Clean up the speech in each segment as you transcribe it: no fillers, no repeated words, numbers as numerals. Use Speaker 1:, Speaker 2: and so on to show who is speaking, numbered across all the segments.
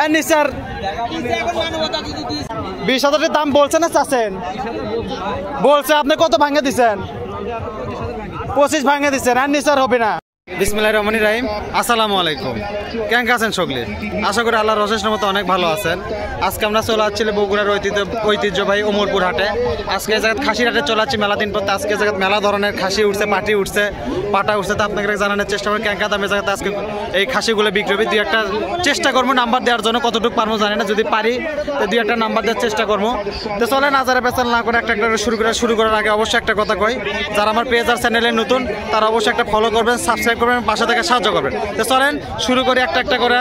Speaker 1: এর নিচে আর 20,000 দাম বলছে না চাচ্ছেন? বলছে, আপনি কত ভাঙে দিচ্ছেন? 25 ভাঙে দিচ্ছেন, আর নিচে আর হবে না। বিসমিল্লাহির রহমানির রহিম। আসসালামু আলাইকুম। কেমন আছেন সকলে? আশা করি আল্লাহর অশেষ রহমতে অনেক ভালো আছেন। আজকে আমরা চলে আসছি বগুড়ার ঐতিহ্যবাহী ওমরপুর হাটে। আজকে এই জায়গায় খাসির হাটে চলে আসছি মেলা দিন পর। আজকে জায়গায় মেলা ধরনের খাসি উঠছে, পাটি উঠছে, পাটা উঠছে। তো আপনাকে জানানোর চেষ্টা করি কেঙ্কা দামে জায়গাতে আজকে এই খাসিগুলো বিক্রি হবে। দুই একটা চেষ্টা করবো নাম্বার দেওয়ার জন্য, কতটুকু পারবো জানি না, যদি পারি তো দুই একটা নাম্বার দেওয়ার চেষ্টা করবো। তো চলে নাজারে পেছাল না করে একটা শুরু করার আগে অবশ্যই একটা কথা কই, যারা আমার পেজ আর চ্যানেলে নতুন তারা অবশ্যই একটা ফলো করবেন, সাবস্ক্রাইব করবেন, পাশে থেকে সাহায্য করবেন। তো চলেন শুরু করি একটা একটা করে।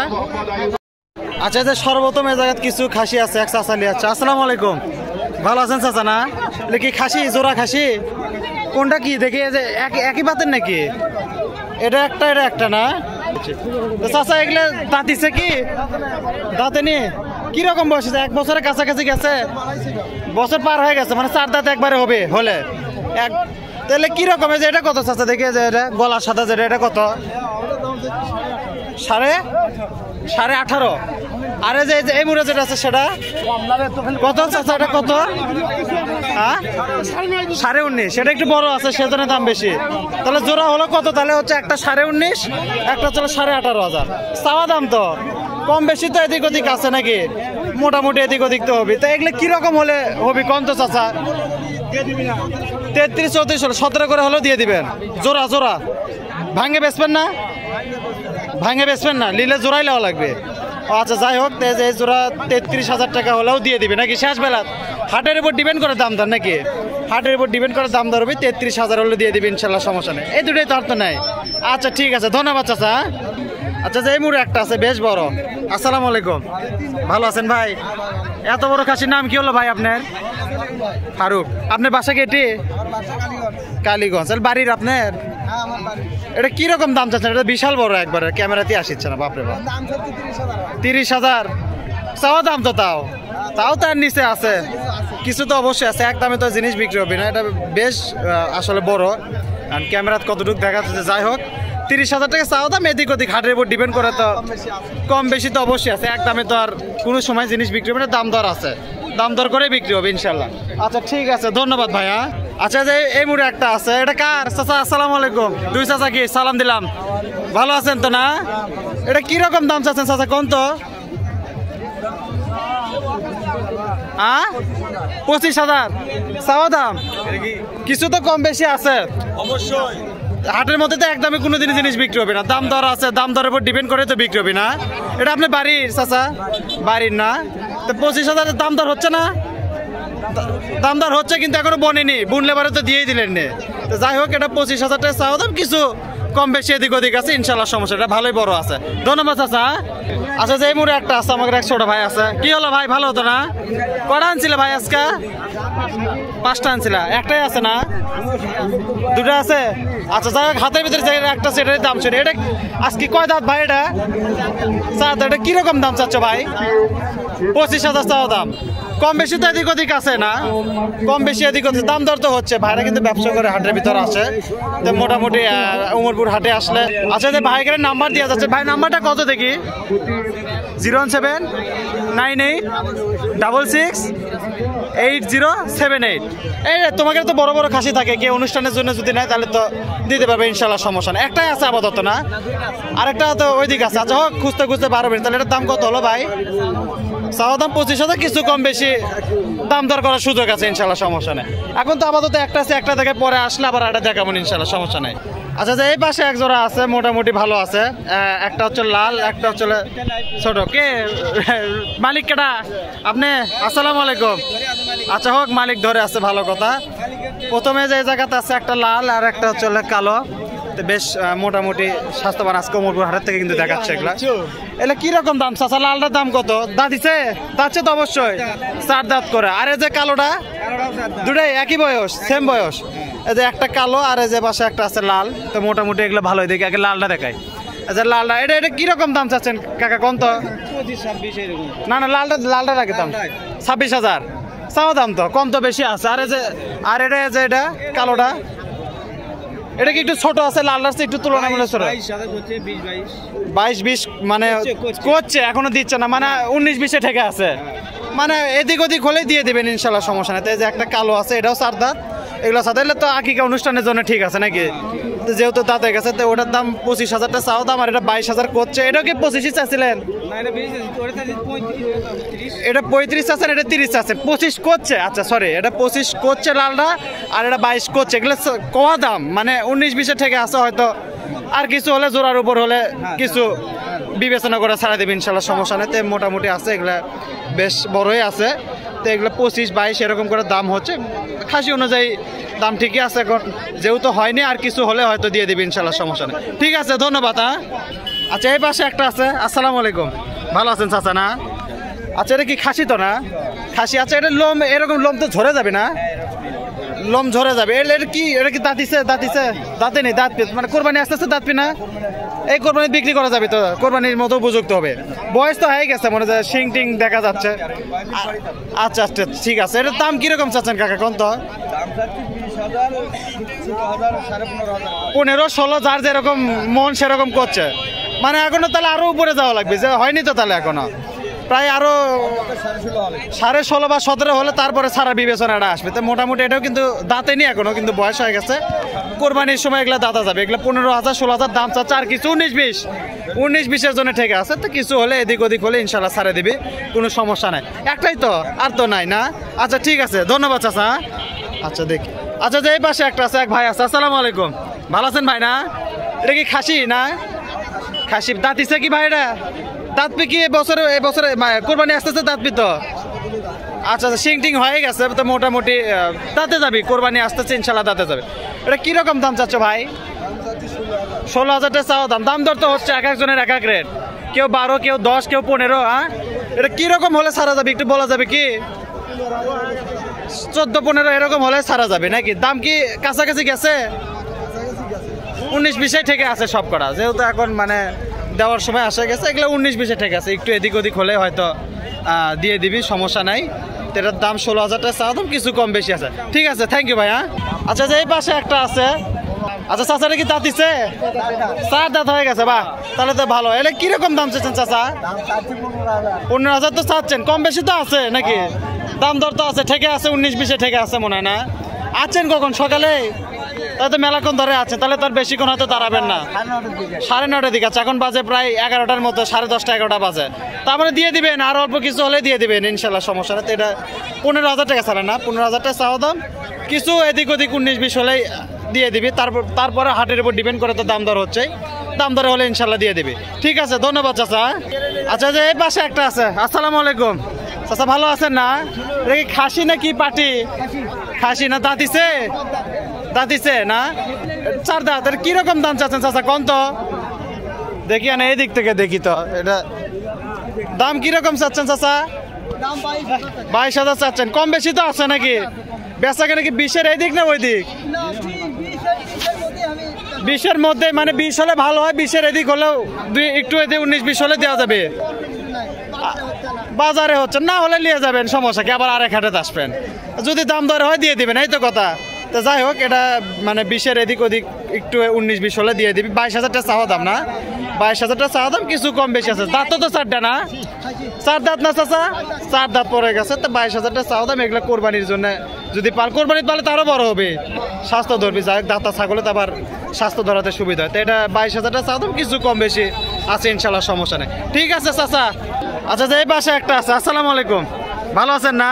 Speaker 1: আচ্ছা, যে সর্বপ্রথম এই জায়গায় কিছু খাসি আছে, এক চাচা নিয়ে আছে। আসসালামু আলাইকুম, ভালো আছেন চাচা? না কি খাসি, জোড়া খাসি? কোনটা কি দেখি, যে একই বাতের নাকি? এটা একটা না? তো চাচা এগুলো দাঁতিছে কি? দাঁতে নি কিরকম বয়স? 1 বছরের কাছাকাছি গেছে, বছর পার হয়ে গেছে, মানে 4 দাঁত একবারে হবে হলে এক। তাহলে কিরকম? যে এটা কত চাচা দেখে, যে এটা গলার সাদা যেটা, এটা কত? 18.5। আরে যে এই মুড়ে যেটা আছে সেটা কত চাচা? এটা কত? হ্যাঁ, 19.5। সেটা একটু বড় আছে, সেজন্য দাম বেশি। তাহলে জোড়া হলো কত? তাহলে হচ্ছে একটা 19.5, একটা চলো 18,500। চাওয়া দাম তো কম বেশি তো এদিক ওদিক আছে নাকি? মোটামুটি এদিক ওদিক তো হবে। তো এগুলো কিরকম হলে হবে কম তো চাচা? 33, 34 হলো, 17 করে হলেও দিয়ে দিবেন। জোড়া ভাঙে বেচবেন না? ভাঙে বেচবেন না, নিলে জোড়াই লেওয়া লাগবে। আচ্ছা, যাই হোক, এই জোড়া 33,000 টাকা হলেও দিয়ে দিবে নাকি? শেষ বেলা হাটের উপর ডিপেন্ড করে দাম দর নাকি? হাটের উপর ডিপেন্ড করে দাম দর হবে। 33,000 হলে দিয়ে দিবে ইনশাল্লাহ, সমস্যা নেই। এই দুটোই তো আর তো নাই। আচ্ছা ঠিক আছে, ধন্যবাদ চাচা। আচ্ছা, যে এই মুড়ে একটা আছে বেশ বড়। আসসালামু আলাইকুম, ভালো আছেন ভাই? এত বড় খাসির নাম কি হলো ভাই আপনার? ফারুক। আপনার বাসা কি এটি? কালীগঞ্জ। বাড়ির আপনার? এটা কিরকম দাম চাচ্ছেন? এটা বিশাল বড়, একবারে ক্যামেরাতে আসছে না, বাপরে বাপ। 30,000 চাওয়া দাম তো? তাও তার নিচে আছে কিছু তো অবশ্যই আছে, একদমে তো জিনিস বিক্রি হবে না। এটা বেশ আসলে বড়, কারণ ক্যামেরাত কতটুকু দেখা যাচ্ছে। যাই হোক, 30,000 টাকা চাওয়া দাম। এদিক ওদিক হাটের উপর ডিপেন্ড করে, তো কম বেশি তো অবশ্যই আছে। একদমে তো আর কোনো সময় জিনিস বিক্রি হবে না, দাম দর আছে, দাম দর করে বিক্রি হবে ইনশাল্লাহ। আচ্ছা ঠিক আছে, ধন্যবাদ ভাইয়া। আচ্ছা, যে এই মুড়ে একটা আছে, এটা কার চাচা? আসসালামু আলাইকুম। দুই চাচা কি সালাম দিলাম, ভালো আছেন তো? না, এটা কিরকম দাম চাচ্ছেন চাচা কোন তো? 25,000 চাওয়া দাম। কিছু তো কম বেশি আছে অবশ্যই। হাটের মধ্যে তো একদমই কোনো জিনিস বিক্রি হবে না, দাম দর আছে, দাম দরের উপর ডিপেন্ড করে তো বিক্রি হবে না। এটা আপনি বাড়ির চাচা? বাড়ির না? তো 25,000 দাম দর হচ্ছে না? দাম দর হচ্ছে, কিন্তু এখনো বনেনি, বুনলে বারে তো দিয়েই দিলেন নে। তো যাই হোক, এটা 25,000 টাকা চাওয়া দাম। কিছু কম বেশি এদিক ওদিক আছে ইনশাল্লাহ, সমস্যা। এটা ভালোই বড় আছে, ধন্যবাদ চাচা। আচ্ছা, যে এই মুড়ে একটা আছে, আমাদের এক ছোট ভাই আছে। কি হলো ভাই, ভালো হতো না? কটা আনছিল ভাই আজকে? 5টা আনছিল, একটাই আছে না? 2টা আছে? আচ্ছা, যাই হোক, হাতের ভিতরে যে একটা সেটার দাম ছিল। এটা আজকে কয় দাঁত ভাই? এটা 4 দাঁত। এটা কিরকম দাম চাচ্ছ ভাই? 25,000 চাওয়া দাম। কম বেশি তো এদিক ওদিক আছে না? কম বেশি এদিক ওদিক দাম দর তো হচ্ছে। ভাইরা কিন্তু ব্যবসা করে হাটের ভিতরে আসে, তো মোটামুটি ওমরপুর হাটে আসলে। আচ্ছা, যে ভাইকে নাম্বার দেওয়া যাচ্ছে, ভাই নাম্বারটা কত দেখি? 01798668078। এই তোমাকে তো বড় বড় খাসি থাকে, কি অনুষ্ঠানের জন্য যদি নেয় তাহলে তো দিতে পারবে ইনশাল্লাহ, সমস্যা না। একটাই আছে আপাতত না? আরেকটা তো ওই দিক আছে। আচ্ছা হোক, খুঁজতে পারবেন। তাহলে এটার দাম কত হলো ভাই? চাওয়া দাম 25,000, কিছু কম বেশি দাম দর করার সুযোগ আছে ইনশাল্লাহ, সমস্যা নেই। এখন তো আপাতত একটা আছে, একটা দেখে পরে আসলে আবার এটা দেখাবো ইনশাল্লাহ, সমস্যা নেই। আচ্ছা, যে এই পাশে এক জোড়া আছে, মোটামুটি ভালো আছে। একটা হচ্ছে লাল, একটা হচ্ছে ছোট। কে মালিক? কেটা আপনি? আসসালামু আলাইকুম। আচ্ছা হোক, মালিক ধরে আছে, ভালো কথা। প্রথমে যে জায়গাতে আছে একটা লাল, আর একটা হচ্ছে কালো। বেশ মোটামুটি স্বাস্থ্যবান। আজকে ওমরপুর হাটের থেকে কিন্তু দেখাচ্ছে এগুলা। এগুলা কিরকম দাম চাচা? লালটার দাম কত? দাঁতিছে? দাঁতছে তো অবশ্যই, 4 দাঁত করে। আর এই যে কালোটা? দুটাই একই বয়স, সেম বয়স। এই যে একটা কালো, আর এই যে পাশে একটা আছে লাল। তো মোটামুটি এগুলো ভালোই দেখি। আগে লালটা দেখাই। আচ্ছা, লালটা এটা কিরকম দাম চাচ্ছেন কাকা কোন তো? 25-26 না, লালটার আগে দাম 26,000 চাওয়া দাম। তো কম তো বেশি আছে। আর এটা যে এটা কালোটা এটা কি একটু ছোট আছে, লালটার চেয়ে একটু তুলনামূলক ছোট? 22-20 মানে করছে, এখনো দিচ্ছে না, মানে 19-20-এ ঠেকে আছে। মানে এদিক ওদিক হলে দিয়ে দেবেন ইনশাল্লাহ, সমস্যা নেই। এই যে একটা কালো আছে, এটাও 4 দাঁত, এগুলো সাথে তো আকিকা অনুষ্ঠানের জন্য ঠিক আছে নাকি? যেহেতু দাঁত হয়ে গেছে, তো ওটার দাম 25,000 চাও দাম, আর এটা 22,000 করছে। এটা কি 25 চাচ্ছিলেন? এটা 35 চাচ্ছেন, এটা 30 চাচ্ছেন, 25 করছে। আচ্ছা সরি, এটা 25 করছে লালটা, আর এটা 22 করছে। এগুলো কওয়া দাম, মানে 19-20-এ থেকে আছে হয়তো, আর কিছু হলে জোড়ার উপর হলে কিছু বিবেচনা করে ছাড়া দেবে ইনশাল্লাহ, সমস্যা নেই। তো মোটামুটি আছে, এগুলা বেশ বড়ই আছে। তো এগুলো 25-22 এরকম করে দাম হচ্ছে, খাসি অনুযায়ী দাম ঠিকই আছে। এখন যেহেতু হয়নি, আর কিছু হলে হয়তো দিয়ে দেবে ইনশাল্লাহ, সমস্যা নেই। ঠিক আছে, ধন্যবাদ। হ্যাঁ, আচ্ছা এই পাশে একটা আছে। আসসালামু আলাইকুম, ভালো আছেন চাচা? না আচ্ছা, এটা কি খাসি তো? না খাসি। আচ্ছা, এটা লোম এরকম লোম তো ঝরে যাবে না? লোম ঝরে যাবে। এটা কি দাঁতিছে? দাঁতে নেই, দাঁত মানে কোরবানি আসতে আসতে দাঁতপি না? এই কোরবানি বিক্রি করা যাবে তো, কোরবানির মতো উপযুক্ত হবে। বয়স তো হয়ে গেছে, মনে হয় শিং টিং দেখা যাচ্ছে। আচ্ছা আচ্ছা, ঠিক আছে। এটার দাম কিরকম চাচ্ছেন কাকা? কোন তো 15-16, যার যেরকম মন সেরকম করছে। মানে এখনো তাহলে আরো উপরে যাওয়া লাগবে, যে হয়নি তো তাহলে এখনো, প্রায় আরো 16.5 বা 17 হলে তারপরে সারা বিবেচনাটা আসবে। তো মোটামুটি এটাও কিন্তু দাঁতে নি এখনো, কিন্তু বয়স হয়ে গেছে। কোরবানির সময় এগুলো দাঁতা যাবে। এগুলো 15,000-16,000 দাম চাচ্ছে, আর কিছু 19-20-এর জন্য ঠেকে আছে। তো কিছু হলে এদিক ওদিক হলে ইনশাল্লাহ ছাড়ে দিবে, কোনো সমস্যা নাই। একটাই তো, আর তো নাই না? আচ্ছা ঠিক আছে, ধন্যবাদ চাচা। আচ্ছা দেখি। আচ্ছা, যে এই পাশে একটা আছে, এক ভাই আছে। আসসালামু আলাইকুম, ভালো আছেন ভাই? না এটা কি খাসি? না খাসি। দাঁতিছে কি ভাই? এটা দাঁতপি কি এবছরে কোরবানি আসতেছে দাঁতপি তো? আচ্ছা আচ্ছা, শিং টিং হয়ে গেছে তো, মোটামুটি দাঁতে যাবি, কোরবানি আসতেছে ইনশাল্লাহ দাঁতে যাবে। এটা কিরকম দাম চাচ্ছ ভাই? 16,000 চাওয়া দাম। দাম দর তো হচ্ছে এক একজনের এক এক রেট, কেউ 12, কেউ 10, কেউ 15। হ্যাঁ, এটা কিরকম হলে ছাড়া যাবে একটু বলা যাবে কি? 14-15 এরকম হলে ছাড়া যাবে নাকি? দাম কি কাছাকাছি গেছে? 19-20-এ থেকে আছে সব করা, যেহেতু এখন মানে দেওয়ার সময় আসা গেছে। এগুলো 19-20-এ থেকে আছে, একটু এদিক ওদিক হলে হয়তো দিয়ে দিবি, সমস্যা নাই। এটার দাম 16,000 চাওয়া দাম, কিছু কম বেশি আছে। ঠিক আছে, থ্যাংক ইউ ভাই। হ্যাঁ, আচ্ছা, যে এই পাশে একটা আছে। আচ্ছা, চাচাটা কি দাঁতিছে? 4 দাঁত হয়ে গেছে, বাহ, তাহলে তো ভালো। এটা কিরকম দাম চাচ্ছেন চাচা? 15,000 তো চাচ্ছেন, কম বেশি তো আছে নাকি? দাম দর তো আছে, ঠেকে আছে, 19-20-এ ঠেকে আছে মনে হয় না? আছেন কখন? সকালে? তাই তো মেলাক্ষণ ধরে আছে, তাহলে তার বেশিক্ষণ হয়তো দাঁড়াবেন না। 9:30 দিকে আছে, এখন বাজে প্রায় 11টার মতো, 10:30-11টা বাজে। তারপরে দিয়ে দিবেন, আর অল্প কিছু হলে দিয়ে দিবেন ইনশাল্লাহ, সমস্যা নেই। তো এটা 15,000 টাকা ছাড়ে না, 15,000 টাকা চাওয়া দাম, কিছু এদিক ওদিক 19-20 হলেই দিয়ে দিবি। তারপরে হাটের উপর ডিপেন্ড করে তো দাম দর হচ্ছে, দাম দরে হলে ইনশাল্লাহ দিয়ে দিবি। ঠিক আছে, ধন্যবাদ চাচা। আচ্ছা, যে এই পাশে একটা আছে। আসসালামু আলাইকুম চাচা, ভালো আছেন? না এটা কি খাসি না কি পাটি? খাসি। না দাঁতিছে? দাঁতিছে না? 4 দাঁত। এটা কিরকম দাম চাচ্ছেন চাচা কোন তো? দেখি না, এই দিক থেকে দেখি তো, এটা দাম কিরকম চাচ্ছেন চাচা? 22,000 চাচ্ছেন, কম বেশি তো আছে নাকি? বেচা কেন কি 20-এর এই দিক না ওই দিক? 20-এর মধ্যে, মানে 20 হলে ভালো হয়, 20-এর এদিক হলেও একটু এদিক 19-20 হলে দেওয়া যাবে। বাজারে হচ্ছে না, হলে নিয়ে যাবেন, সমস্যা কি? আবার আরেক হাটে আসবেন, যদি দাম দর হয় দিয়ে দিবেন, এই তো কথা। তো যাই হোক, এটা মানে 20-এর এদিক ওদিক একটু 19-20 হলে দিয়ে দিবি। 22,000 টাকা চাওয়া দাম না? 22,000 টাকা চাওয়া দাম, কিছু কম বেশি আছে। দাঁত তো 4টা না? 4 দাঁত না চাচা? 4 দাঁত পরে গেছে। তো 22,000 টাকা চাওয়া দাম। এগুলো কোরবানির জন্য যদি কোরবানির পালে তারও বড় হবে, স্বাস্থ্য ধরবি। যাই হোক, দাঁতা ছাগলে তো আবার স্বাস্থ্য ধরাতে সুবিধা হয়। তো এটা 22,000 টাকা চাওয়া দাম, কিছু কম বেশি আছে ইনশাল্লাহ, সমস্যা নেই। ঠিক আছে চাচা। আচ্ছা, যে এই পাশে একটা আছে। আসসালামু আলাইকুম, ভালো আছেন? না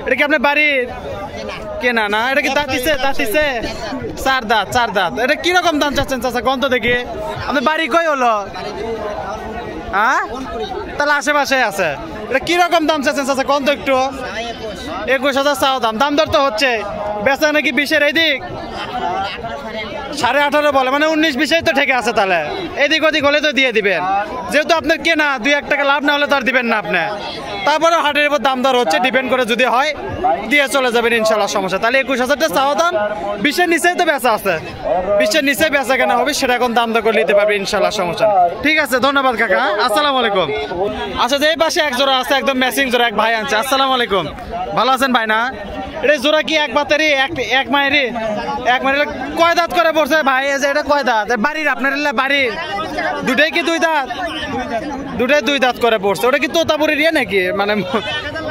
Speaker 1: এটা কি আপনার বাড়ির কেনা? না এটা কি দাঁতিছে? 4 দাঁত। 4 দাঁত। এটা কিরকম দাম চাচ্ছেন চাচা কোন তো দেখি? আপনার বাড়ি কই হলো? হ্যাঁ, তাহলে আশেপাশে আছে। এটা কিরকম দাম চাচ্ছেন চাচা কোন তো একটু? 21,000 চাওয়া দাম। দাম দর তো হচ্ছে, বেচা নাকি 20-এর এই দিক? 18.5 বলে, মানে 19-20-এই তো ঠেকে আছে। তাহলে এদিক ওদিক হলে তো দিয়ে দিবেন, যেহেতু আপনার কেনা, 2-1 টাকা লাভ না হলে তো আর দিবেন না আপনি। তারপরে হাটের উপর দাম দর হচ্ছে, ডিপেন্ড করে, যদি হয় দিয়ে চলে যাবেন ইনশাল্লাহ, সমস্যা। তাহলে 21,000 টাকা চাওয়া দাম, 20-এর নিচেই তো বেচা আছে, 20-এর নিচে বেচা কেনা হবে, সেটা এখন দাম দর করে নিতে পারবে ইনশাল্লাহ, সমস্যা। ঠিক আছে, ধন্যবাদ কাকা। আসসালামু আলাইকুম। আচ্ছা, যে এই পাশে এক জোড়া আছে, একদম ম্যাচিং জোড়া, এক ভাই আনছে। আসসালামু আলাইকুম, ভালো আছেন ভাই? না এটা জোড়া কি এক বাতেরই এক মায়েরই এক মায়ের কয় দাঁত করে পড়ছে ভাই? এই যে এটা কয় দাঁত বাড়ির আপনার বাড়ির? দুটাই কি দুই দাঁত? দুটাই দুই দাঁত করে পড়ছে। ওটা কি তোতাপুরির ইয়ে নাকি মানে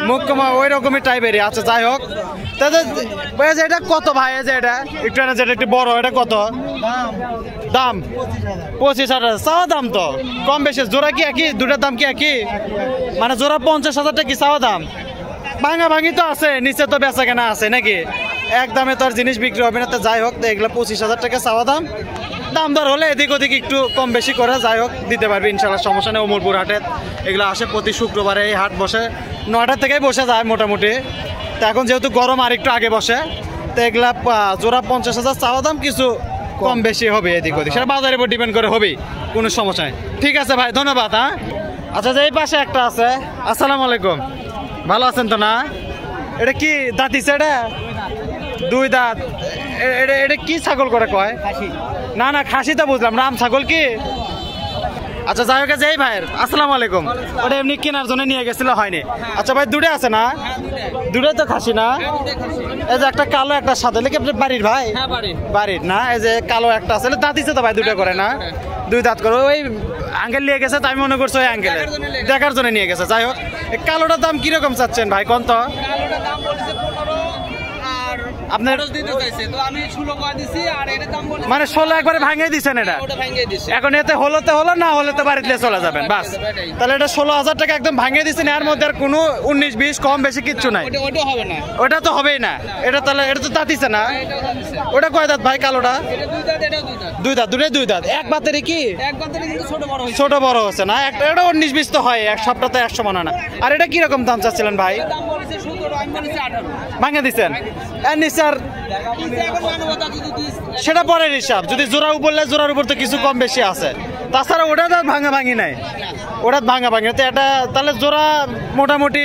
Speaker 1: মুখ ওই রকমই টাইপেরই? আচ্ছা যাই হোক, এটা কত ভাই? এই যে এটা একটু যেটা একটু বড়, এটা কত দাম? 25,000 চাওয়া দাম তো কম বেশি। জোড়া কি একই? দুটার দাম কি একই? মানে জোড়া 50,000 টাকা কি চাওয়া দাম? ভাঙা ভাঙি তো আছে, নিচে তো বেচা কেনা আছে নাকি? এক দামে তো আর জিনিস বিক্রি হবে না। তো যাই হোক, এগুলো 25,000 টাকা চাওয়া দাম। দাম দর হলে এদিক ওদিক একটু কম বেশি করে যাই হোক দিতে পারবে ইনশাল্লাহ, সমস্যা নেই। অমরপুর হাটে এগুলো আসে প্রতি শুক্রবারে। এই হাট বসে 9টা থেকেই বসে যায় মোটামুটি। তো এখন যেহেতু গরম আর একটু আগে বসে, তো এগুলা জোড়া 50,000 চাওয়া দাম, কিছু কম বেশি হবে এদিক ওদিক, সেটা বাজারের উপর ডিপেন্ড করে হবেই, কোনো সমস্যা নেই। ঠিক আছে ভাই, ধন্যবাদ। হ্যাঁ আচ্ছা, যে এই পাশে একটা আছে। আসসালামু আলাইকুম, ভালো আছেন তো? না এটা কি দাঁতিছে? এটা দুই দাঁত। এটা কি ছাগল করে কয়? না না খাসি তো বুঝলাম, রাম ছাগল কি? আচ্ছা যাই হোক, এই ভাইয়ের আসসালামু আলাইকুম, ওটা এমনি কেনার জন্য নিয়ে গেছিল, হয়নি? আচ্ছা ভাই, দুটো আছে না? দুটোই তো খাসি না? এই যে একটা কালো একটা সাদা, লেগে আপনার বাড়ির ভাই? বাড়ির না? এই যে কালো একটা আছে, দাঁতিছে তো ভাই দুটো করে না? দুই দাঁত করে। ওই আঙ্কেল নিয়ে গেছে, তাই মনে করছো ওই আঙ্কেল দেখার জন্য নিয়ে গেছে। যাই হোক, এই কালোটার দাম কিরকম চাচ্ছেন ভাই? কোন তো আপনার মানে 16 একবারে ভাঙিয়ে দিচ্ছেন এটা? এখন এতে হলোতে হলো, না হলে তো বাড়িতে চলে যাবেন বাস। তাহলে এটা 16,000 টাকা একদম ভাঙিয়ে দিচ্ছেন, এর মধ্যে আর কোনো 19-20 কম বেশি কিচ্ছু নাই। ওটা তো হবেই না। এটা তাহলে এটা তো দাঁতিছে না? ওটা কয় দাঁত ভাই কালোটা? দুই দাঁত। দুটোই দুই দাঁত। এক বাতেরই কি ছোট বড় হচ্ছে না? একটা এটা 19-20 তো হয়, এক সপ্তাহে 100 মনে না। আর এটা কিরকম দাম চাচ্ছিলেন ভাই? ভাঙিয়ে দিচ্ছেন? সেটা পরের হিসাব। যদি জোড়া উপরলে জোড়ার উপর তো কিছু কম বেশি আছে, তাছাড়া ওটা তো ভাঙা ভাঙি নাই, ওটা ভাঙা ভাঙি। তো এটা তাহলে জোড়া মোটামুটি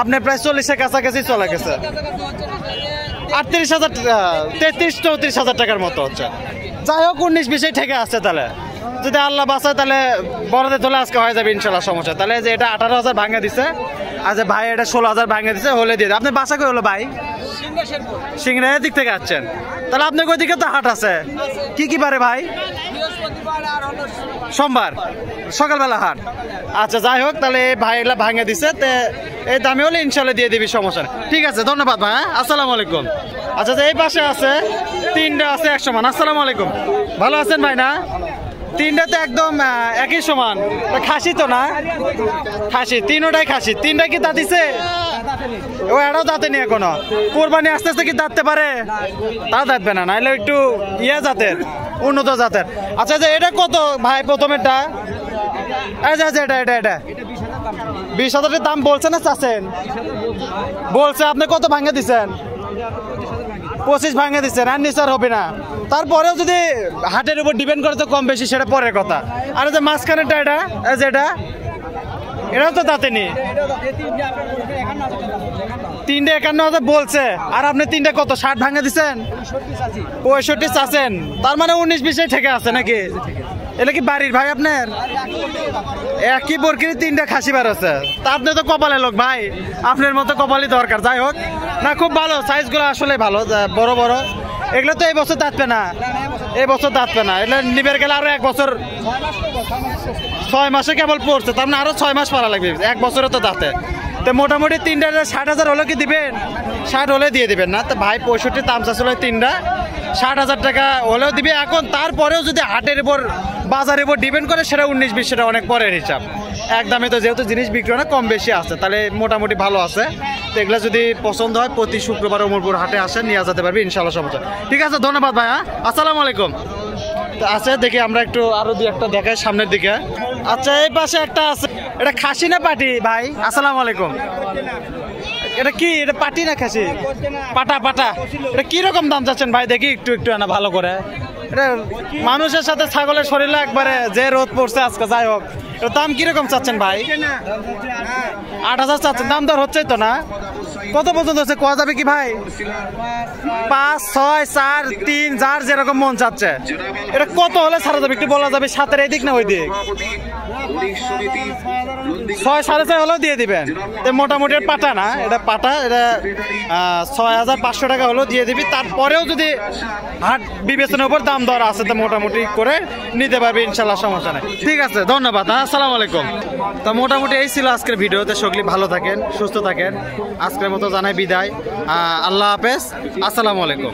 Speaker 1: আপনার প্রায় 40-এর কাছাকাছি চলে গেছে। 38,000 33-34,000 টাকার মতো হচ্ছে। যাই হোক, 19-20 ঠেকে আসছে। তাহলে যদি আল্লাহ বাঁচায় তাহলে বড়দের তোলে আজকে হয়ে যাবে ইনশাল্লাহ, সমস্যা। তাহলে যে এটা 18,000 ভাঙে দিছে, আর যে ভাই এটা 16,000 ভাঙে দিছে, হলে দিয়ে আপনার বাসা কই হলো ভাই? সিংড়ার দিক থেকে আসছেন? তাহলে আপনার ওইদিকে তো হাট আছে, কি কি বারে ভাই? সোমবার সকালবেলা হাট। আচ্ছা যাই হোক, তাহলে এই ভাই এগুলা ভাঙে দিছে, এই দামে হলে ইনশাল্লাহ দিয়ে দিবি, সমস্যা নেই। ঠিক আছে, ধন্যবাদ ভাই। আসসালামু আলাইকুম। আচ্ছা, এই পাশে আছে 3টা আছে 1 সমান। আসসালামু আলাইকুম, ভালো আছেন ভাই? না 3টা তো একদম একই সমান। খাসি তো না? খাসি, 3টাই খাসি। 3টা কি দাঁতিছে? ও এটাও দাঁতে নি এখনো। কোরবানি আস্তে আস্তে কি দাঁততে পারে? তা দাঁতবে না, নাহলে একটু ইয়ে জাতের, উন্নত জাতের। আচ্ছা যে এটা কত ভাই প্রথমেরটা? এটা 20,000 দাম বলছে না চাচ্ছেন? বলছে। আপনি কত ভাঙে দিচ্ছেন? 25 ভাঙে দিচ্ছেন, আর নিচার হবে না। তারপরেও যদি হাটের উপর ডিপেন্ড করে তো কম বেশি, সেটা পরের কথা। আর যে মাঝখানেরটা এটা, এটাও তো দাঁতে নি। 3টা 51,000 বলছে, আর আপনি 3টা কত 60 ভাঙে দিচ্ছেন? 65 চাচ্ছেন, তার মানে 19-20 ঠেকে আছে নাকি? এটা কি বাড়ির ভাই আপনার? একই বরকির 3টা খাসি বার আছে। তা আপনি তো কপালে লোক ভাই, আপনার মতো কপালই দরকার। যাই হোক, না খুব ভালো, সাইজগুলো আসলে ভালো, বড় বড়। এগুলো তো এই বছর দাঁতবে না, এই বছর দাঁতবে না। এগুলো নিবের গেলে আরো 1 বছর, 6 মাসে কেবল পড়ছে, তার মানে আরো 6 মাস পারা লাগবে, 1 বছরে তো দাঁতে। তো মোটামুটি 3টা 60,000 হলে কি দিবেন? 60 হলে দিয়ে দিবেন না? তো ভাই 65 দাম চাচ্ছিল 3টা, 60,000 টাকা হলেও দিবে। এখন তারপরেও যদি হাটের উপর বাজারের উপর ডিপেন্ড করে, সেটা 19-20 সেটা অনেক পরের হিসাব। একদমই তো যেহেতু জিনিস বিক্রি না, কম বেশি আছে, তাহলে মোটামুটি ভালো আছে। তো এগুলো যদি পছন্দ হয়, প্রতি শুক্রবার অমরপুর হাটে আসে, নিয়ে যেতে পারবে ইনশাল্লাহ, সমস্যা। ঠিক আছে, ধন্যবাদ ভাই। হ্যাঁ আসসালামু আলাইকুম। তো আছে দেখি আমরা একটু আরো 2-1টা দেখাই সামনের দিকে। আচ্ছা, এই পাশে একটা আছে, এটা খাসি না পাটি ভাই? আসসালামু আলাইকুম। এটা কি, এটা পাটি না খাসি? পাটা। এটা কিরকম দাম চাচ্ছেন ভাই? দেখি একটু আনা ভালো করে। এটা মানুষের সাথে ছাগলের শরীরে একবারে যে রোদ পড়ছে আজকে। যাই হোক, এর দাম কিরকম চাচ্ছেন ভাই? 8,000 চাচ্ছেন, দাম দর হচ্ছে তো না? কত পর্যন্ত হচ্ছে কোয়া যাবে কি ভাই? 5, 6, 4, 3 যার যেরকম মন চাচ্ছে। এটা কত হলে ছাড়া যাবে একটু বলা যাবে? 7-এর এদিক না ওই দিক? 6-6.5 হলেও দিয়ে দিবেন। মোটামুটি পাটা না, এটা পাটা, এটা 6,500 টাকা হলেও দিয়ে দিবি। তারপরেও যদি হাট বিবেচনার উপর দাম দর আছে তো মোটামুটি করে নিতে পারবে ইনশাল্লাহ, সমস্যা নেই। ঠিক আছে, ধন্যবাদ। আসসালামু আলাইকুম। তো মোটামুটি এই ছিল আজকের ভিডিওতে। সকলে ভালো থাকেন, সুস্থ থাকেন। আজকের মতো জানাই বিদায়। আল্লাহ হাফেজ, আসসালামু আলাইকুম।